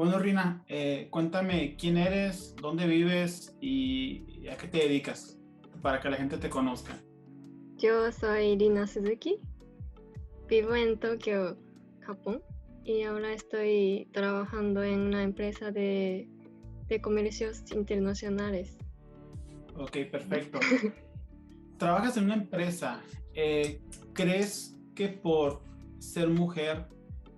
Bueno, Rina, cuéntame quién eres, dónde vives y a qué te dedicas para que la gente te conozca. Yo soy Rina Suzuki, vivo en Tokio, Japón, y ahora estoy trabajando en una empresa de comercios internacionales. Ok, perfecto. Trabajas en una empresa. ¿Crees que por ser mujer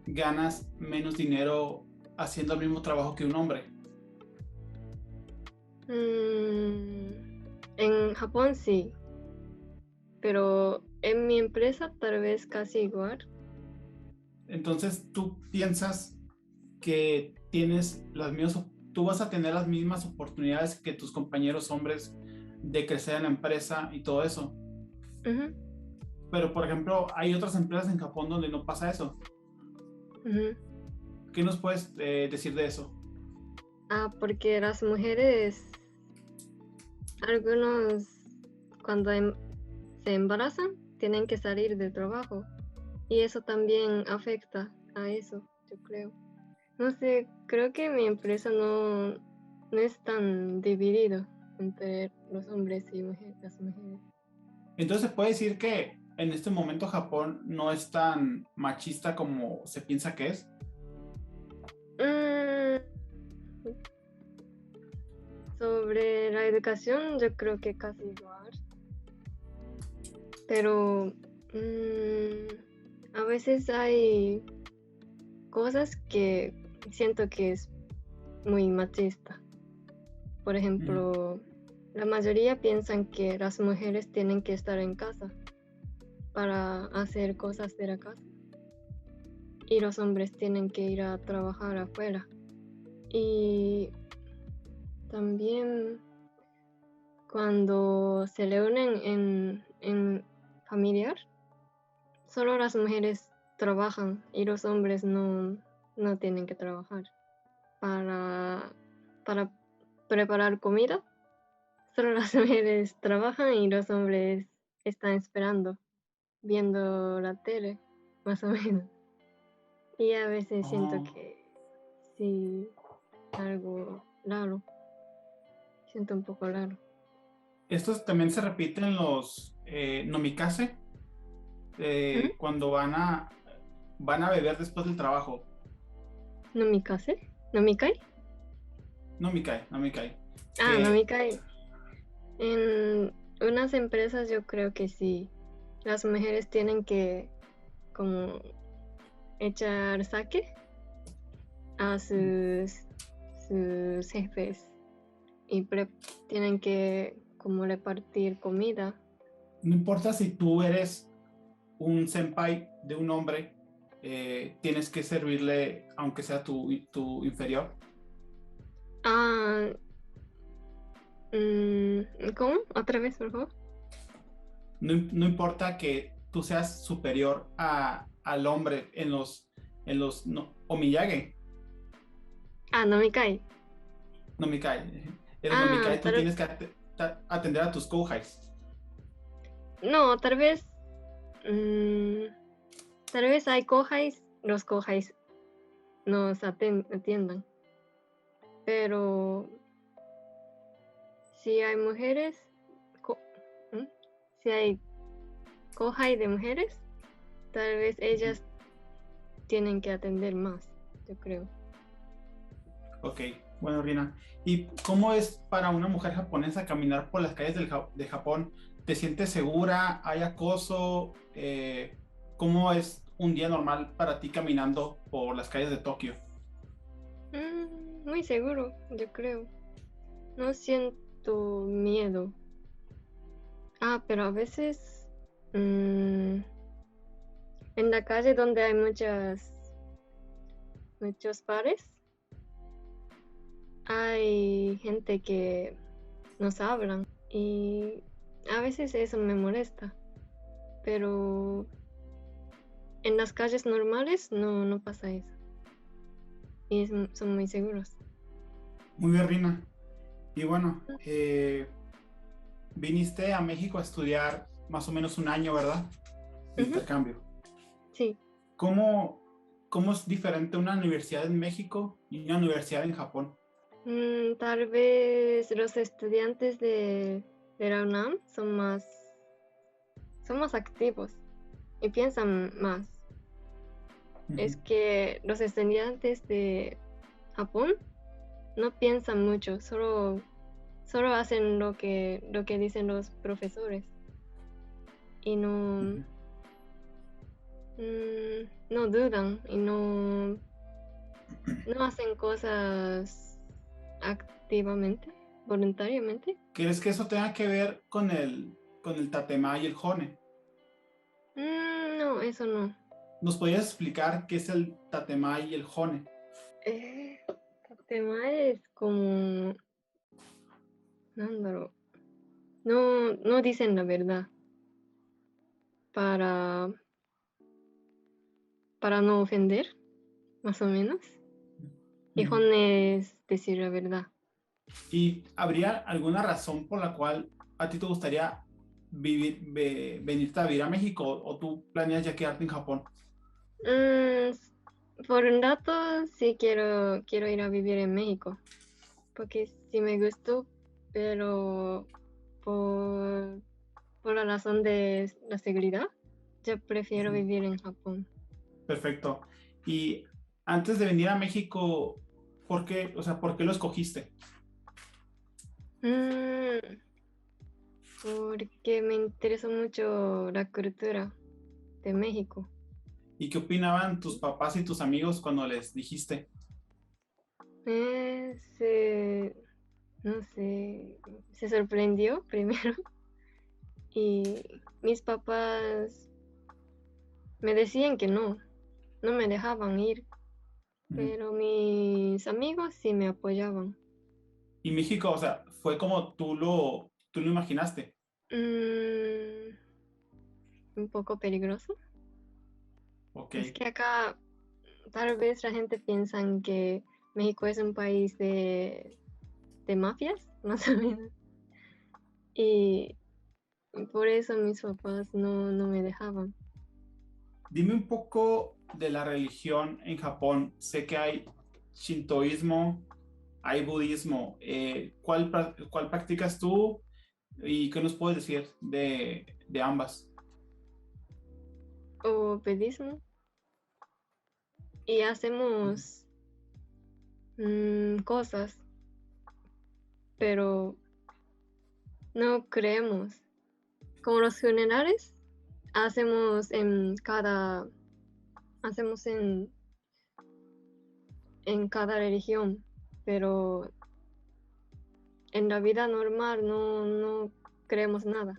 ganas menos dinero haciendo el mismo trabajo que un hombre? En Japón sí, pero en mi empresa tal vez casi igual. Entonces, ¿tú piensas que tú vas a tener las mismas oportunidades que tus compañeros hombres de crecer en la empresa y todo eso? Ujú, Pero, por ejemplo, hay otras empresas en Japón donde no pasa eso. ujú. ¿Qué nos puedes decir de eso? Porque las mujeres, algunos cuando se embarazan, tienen que salir del trabajo. Y eso también afecta a eso, yo creo. No sé, creo que mi empresa no es tan dividido entre los hombres y las mujeres. Entonces, ¿se puede decir que en este momento Japón no es tan machista como se piensa que es? Mm, Sobre la educación, yo creo que casi igual, pero a veces hay cosas que siento que es muy machista. Por Ujú. ejemplo, la mayoría piensan que las mujeres tienen que estar en casa para hacer cosas de la casa y los hombres tienen que ir a trabajar afuera. Y también cuando se reúnen en familiar, solo las mujeres trabajan y los hombres no tienen que trabajar. Para, para preparar comida, solo las mujeres trabajan y los hombres están esperando, viendo la tele, más o menos. Y a veces siento Oh. que sí, algo raro, siento un poco raro. Esto también se repite en los nomikase, ¿Mm? cuando van a beber después del trabajo. ¿No mi case? ¿No mi cae? Nomikai, nomikai. No Que mi cae. En unas empresas yo creo que sí, las mujeres tienen que como echar sake a sus jefes y tienen que como repartir comida. no importa si tú eres un senpai de un hombre, tienes que servirle, aunque sea tu inferior. Ah, ¿Cómo? ¿Otra vez, por favor? No importa que tú seas superior al hombre en los no, omiyage, No mi cae. nomikai. Eres Ah, nomikai, tú tienes que atender a tus kohais. no, mm, tal vez hay cojáis, los cojáis nos atiendan, pero si hay mujeres, co- ¿mm? si hay kohai de mujeres, tal vez ellas tienen que atender más, yo creo. Ok, bueno, Rina. ¿Y cómo es para una mujer japonesa caminar por las calles de Japón? ¿Te sientes segura? ¿Hay acoso? ¿Cómo es un día normal para ti caminando por las calles de Tokio? Muy seguro, yo creo. No siento miedo. Pero a veces mm, en la calle donde hay muchos bares, hay gente que nos hablan y a veces eso me molesta, pero en las calles normales no pasa eso y son muy seguros. Muy bien, Rina. Y bueno, viniste a México a estudiar más o menos un año, ¿verdad? De Ujú, intercambio. sí. ¿Cómo? cómo es diferente una universidad en México y una universidad en Japón? Tal vez los estudiantes de la UNAM son más activos y piensan más. Es Ujú. que los estudiantes de Japón no piensan mucho, solo hacen lo que dicen los profesores y Ujú. no dudan y no hacen cosas activamente, voluntariamente. ¿Crees que eso tenga que ver con el tatema y el hone? No, eso no. ¿Nos podrías explicar qué es el tatema y el hone? Eh, el tema es como, なんだろう。No dicen la verdad para, para no ofender, más o menos. Y Ujú. hone es decir la verdad. ¿Y habría alguna razón por la cual a ti te gustaría venirte a vivir a México o tú planeas ya quedarte en Japón? Mm, por un rato sí quiero ir a vivir en México, porque sí me gustó, pero por, por la razón de la seguridad, yo prefiero Ujú. vivir en Japón. Perfecto. Y antes de venir a México, ¿por qué, o sea, por qué lo escogiste? Mm, porque me interesa mucho la cultura de México. ¿Y qué opinaban tus papás y tus amigos cuando les dijiste? Eh, se, no sé, se sorprendió primero y mis papás me decían que no me dejaban ir, Ujú. pero mis amigos sí me apoyaban. Y México, o sea, fue como tú lo imaginaste. Mm, un poco peligroso. Ok. Es que acá tal vez la gente piensa que México es un país de mafias, más o menos. Y por eso mis papás no me dejaban. Dime un poco de la religión en Japón. Sé que hay shintoísmo, hay budismo. ¿Cuál practicas tú y qué nos puedes decir de ambas? O pedismo. Y hacemos cosas, pero no creemos. Como los funerales, hacemos hacemos en cada religión, pero en la vida normal no creemos nada.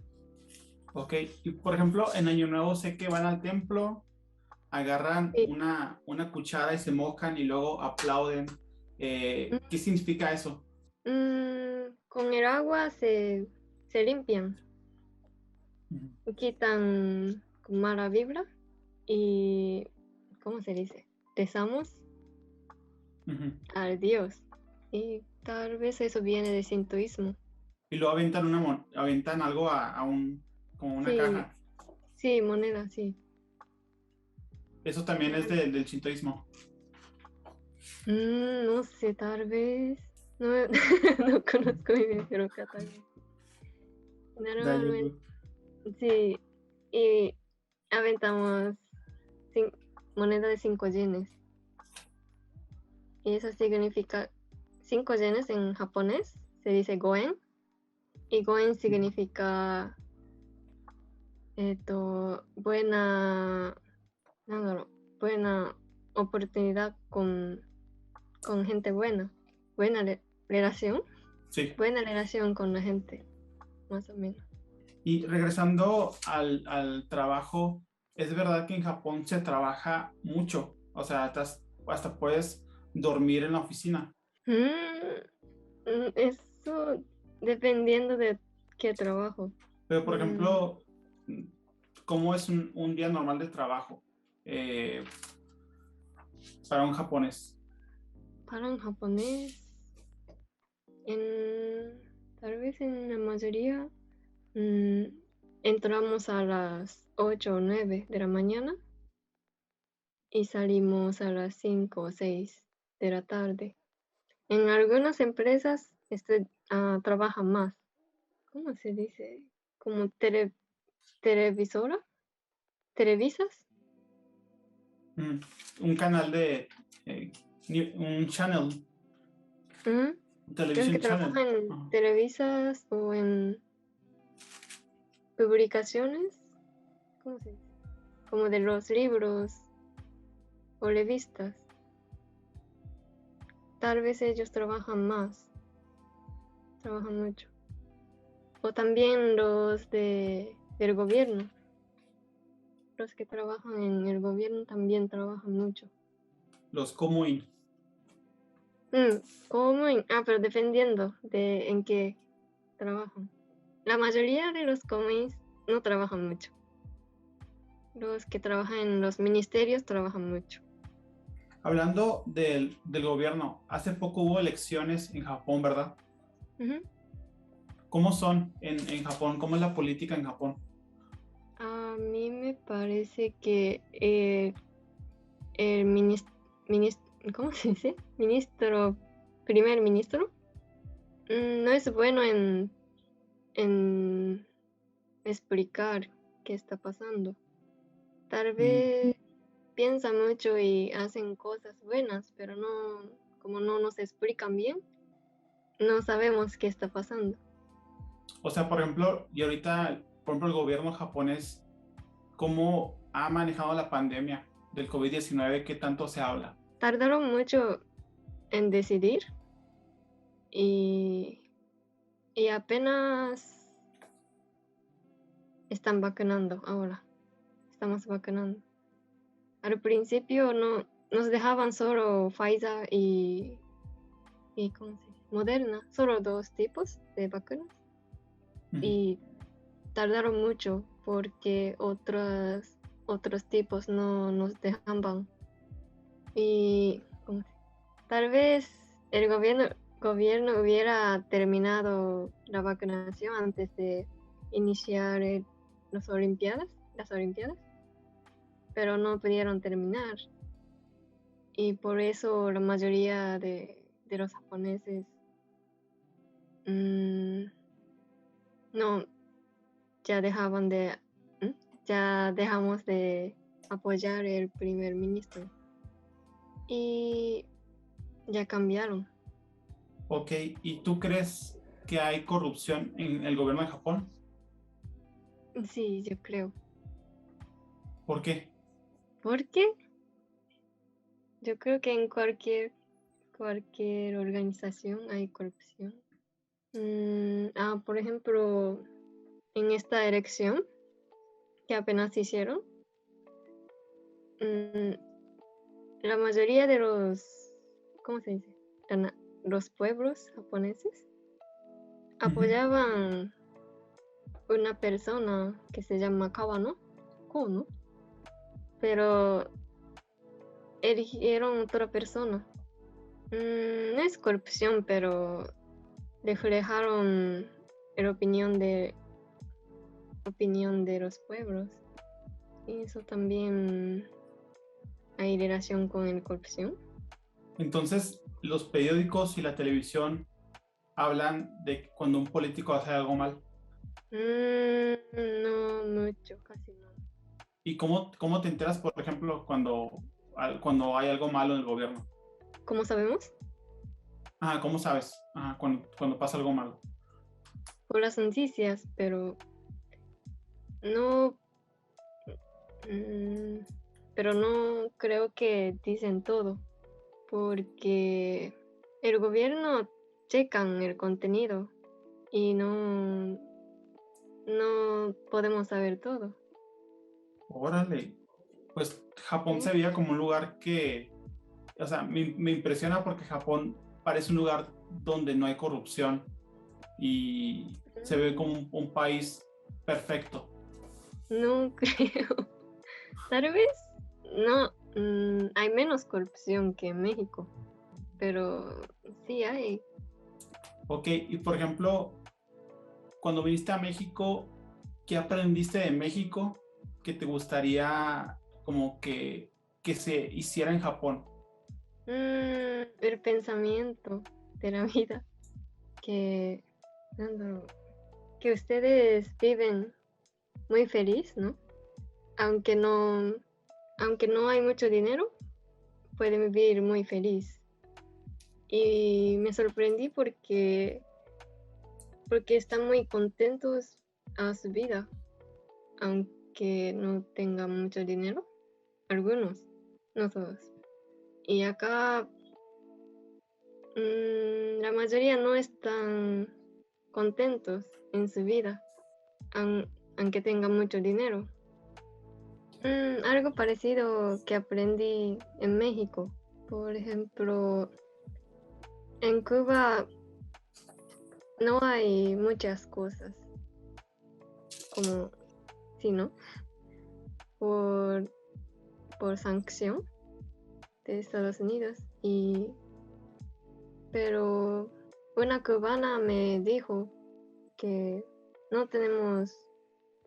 Ok. Y por ejemplo, en Año Nuevo sé que van al templo, agarran Sí. una cuchara y se mojan y luego aplauden. ¿Qué significa eso? Con el agua se limpian, Ujú. quitan mala vibra y, ¿cómo se dice? Rezamos Ujú. al Dios. Y tal vez eso viene de sintoísmo. Y luego aventan, aventan algo como una Sí, caja. sí, moneda, sí. Eso también es del shintoísmo. No sé, tal vez. No, no conozco muy bien, pero acá tal vez. Dayu. Normalmente, sí. Y aventamos cin- moneda de 5 yenes. Y eso significa 5 yenes en japonés. Se dice goen. Y goen significa buena, no, buena oportunidad con gente buena. Buena relación. Sí. Buena relación con la gente, más o menos. Y regresando al trabajo, es verdad que en Japón se trabaja mucho. O sea, hasta puedes dormir en la oficina. Mm, Eso dependiendo de qué trabajo. Pero, por Mm, ejemplo, ¿cómo es un día normal de trabajo eh, para un japonés? para un japonés, en, tal vez en la mayoría, mm, entramos a las 8 o 9 de la mañana y salimos a las 5 o 6 de la tarde. En algunas empresas trabajan más. ¿Cómo se dice? Como televisora, televisas. Mm, un canal de, eh, un channel, Ujú. un Creo que television channel. trabajan en Ajá. televisas o en publicaciones, ¿cómo se dice? Como de los libros o revistas. Tal vez ellos trabajan más, trabajan mucho. O también los del gobierno. Los que trabajan en el gobierno también trabajan mucho. Los Comuin. Pero dependiendo de en qué trabajan. La mayoría de los comuns no trabajan mucho. Los que trabajan en los ministerios trabajan mucho. Hablando del gobierno, hace poco hubo elecciones en Japón, ¿verdad? Ujú. ¿Cómo son en Japón? ¿Cómo es la política en Japón? A mí me parece que el ¿cómo se dice? Primer ministro, no es bueno en explicar qué está pasando. Tal Mm, vez piensa mucho y hacen cosas buenas, pero como no nos explican bien, no sabemos qué está pasando. O sea, por ejemplo, y ahorita, por ejemplo, el gobierno japonés, ¿cómo ha manejado la pandemia del COVID-19? ¿Qué tanto se habla? Tardaron mucho en decidir y, y apenas están vacunando ahora. Estamos vacunando. Al principio no nos dejaban solo Pfizer y ¿cómo se dice? Moderna, solo 2 tipos de vacunas. Ujú. Y tardaron mucho porque otros tipos no nos dejaban. Y ¿cómo se dice? Tal vez el gobierno hubiera terminado la vacunación antes de iniciar las Olimpiadas, pero no pudieron terminar. Y por eso la mayoría de los japoneses mm, no, ya dejaban de, ya dejamos de apoyar el primer ministro y ya cambiaron. Ok, ¿y tú crees que hay corrupción en el gobierno de Japón? Sí, yo creo. ¿Por qué? ¿Por qué? Yo creo que en cualquier organización hay corrupción. Por ejemplo, en esta elección que apenas hicieron, mm, la mayoría de ¿cómo se dice? Los pueblos japoneses Ujú. apoyaban una persona que se llama Kono, pero eligieron otra persona. No es corrupción, pero reflejaron la opinión de los pueblos. Y eso también hay relación con la corrupción. Entonces, los periódicos y la televisión hablan de cuando un político hace algo mal. No mucho, casi no. ¿Y cómo te enteras, por ejemplo, cuando hay algo malo en el gobierno? ¿Cómo sabemos? Ajá, ¿cómo sabes? Ajá, cuando pasa algo malo. Por las noticias, pero no, mm, pero no creo que dicen todo, porque el gobierno checan el contenido y no podemos saber todo. Órale. Pues Japón se ¿Sí? veía como un lugar que, o sea, me impresiona porque Japón parece un lugar donde no hay corrupción y se ve como un país perfecto. No creo. Tal vez no, hay menos corrupción que en México, pero sí hay. Ok, y por ejemplo, cuando viniste a México, ¿qué aprendiste de México que te gustaría como que que se hiciera en Japón? El pensamiento de la vida, que, no, que ustedes viven muy feliz, ¿no? Aunque no, aunque no hay mucho dinero, pueden vivir muy feliz. Y me sorprendí porque están muy contentos a su vida, aunque no tengan mucho dinero. Algunos, no todos. Y acá la mayoría no están contentos en su vida, aunque tengan mucho dinero. Algo parecido que aprendí en México. Por ejemplo, en Cuba no hay muchas cosas, como, sí, ¿no? Por sanción de Estados Unidos. Pero una cubana me dijo que no tenemos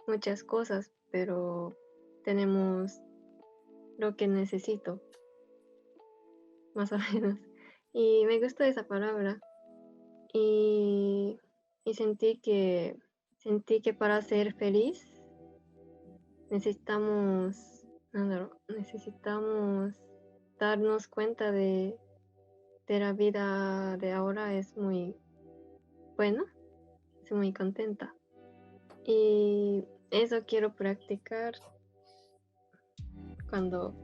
muchas cosas, pero tenemos lo que necesito, más o menos. Y me gustó esa palabra. Y sentí que para ser feliz necesitamos darnos cuenta de la vida de ahora es muy buena, estoy muy contenta. Y eso quiero practicar cuando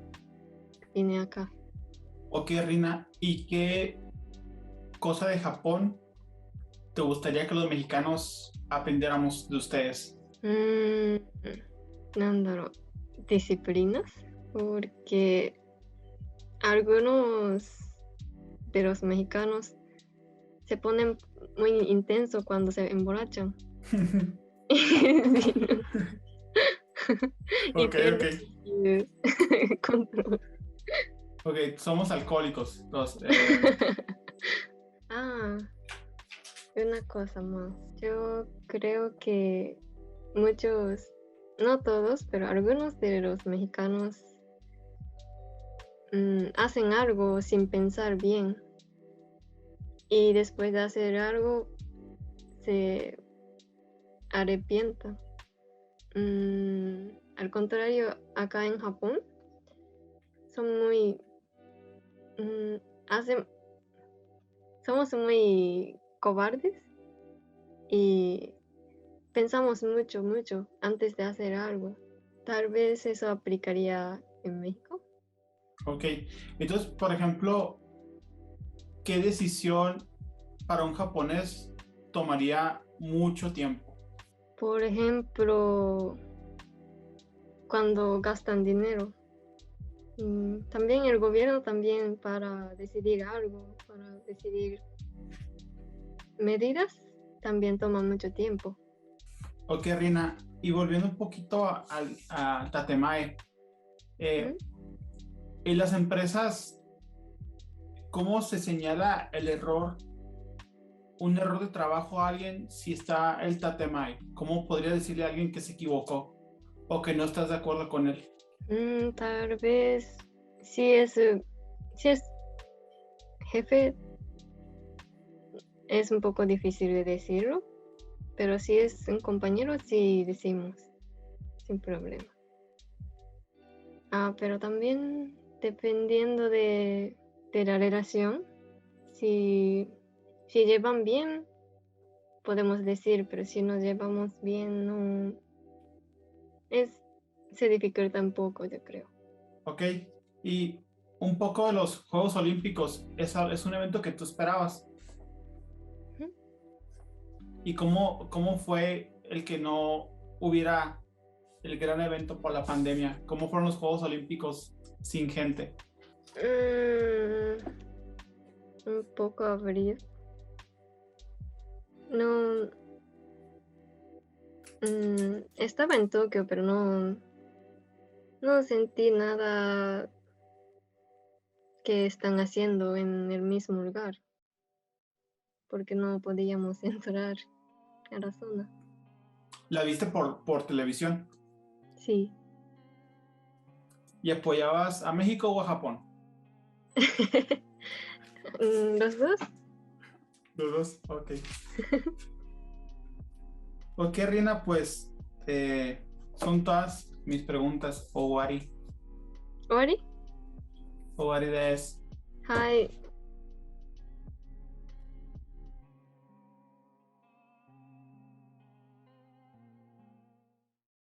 vine acá. Ok, Rina, ¿y qué cosa de Japón te gustaría que los mexicanos aprendiéramos de ustedes? disciplinas, porque algunos de los mexicanos se ponen muy intenso cuando se emborrachan. Y Ok, ok. pierden el control. Ok, somos alcohólicos. Una cosa más. Yo creo que muchos, no todos, pero algunos de los mexicanos hacen algo sin pensar bien. Y después de hacer algo, se arrepientan. Al contrario, acá en Japón, son muy... somos muy cobardes y pensamos mucho, mucho antes de hacer algo. Tal vez eso aplicaría en México. Ok, entonces, por ejemplo, ¿qué decisión para un japonés tomaría mucho tiempo? Por ejemplo, cuando gastan dinero. También el gobierno también para decidir algo, para decidir medidas, también toma mucho tiempo. Ok, Rina, y volviendo un poquito a Tatemae, ¿Mm? en las empresas, ¿cómo se señala el error, un error de trabajo a alguien si está el Tatemae? ¿Cómo podría decirle a alguien que se equivocó o que no estás de acuerdo con él? Tal vez si es jefe, es un poco difícil de decirlo, pero si es un compañero, sí decimos, sin problema. Pero también dependiendo de la relación, si llevan bien, podemos decir, pero si nos llevamos bien, no se dificulta un poco, yo creo. Ok, y un poco de los Juegos Olímpicos, es un evento que tú esperabas. Ujú. ¿Y cómo fue el que no hubiera el gran evento por la pandemia? ¿Cómo fueron los Juegos Olímpicos sin gente? Un poco aburrido. No, estaba en Tokio, pero no sentí nada que están haciendo en el mismo lugar, porque no podíamos entrar a la zona. ¿La viste por televisión? Sí. ¿Y apoyabas a México o a Japón? Los dos. Los dos, ok. Ok, Rina, pues son todas mis preguntas. Owari. 終わり？Owari des. はい。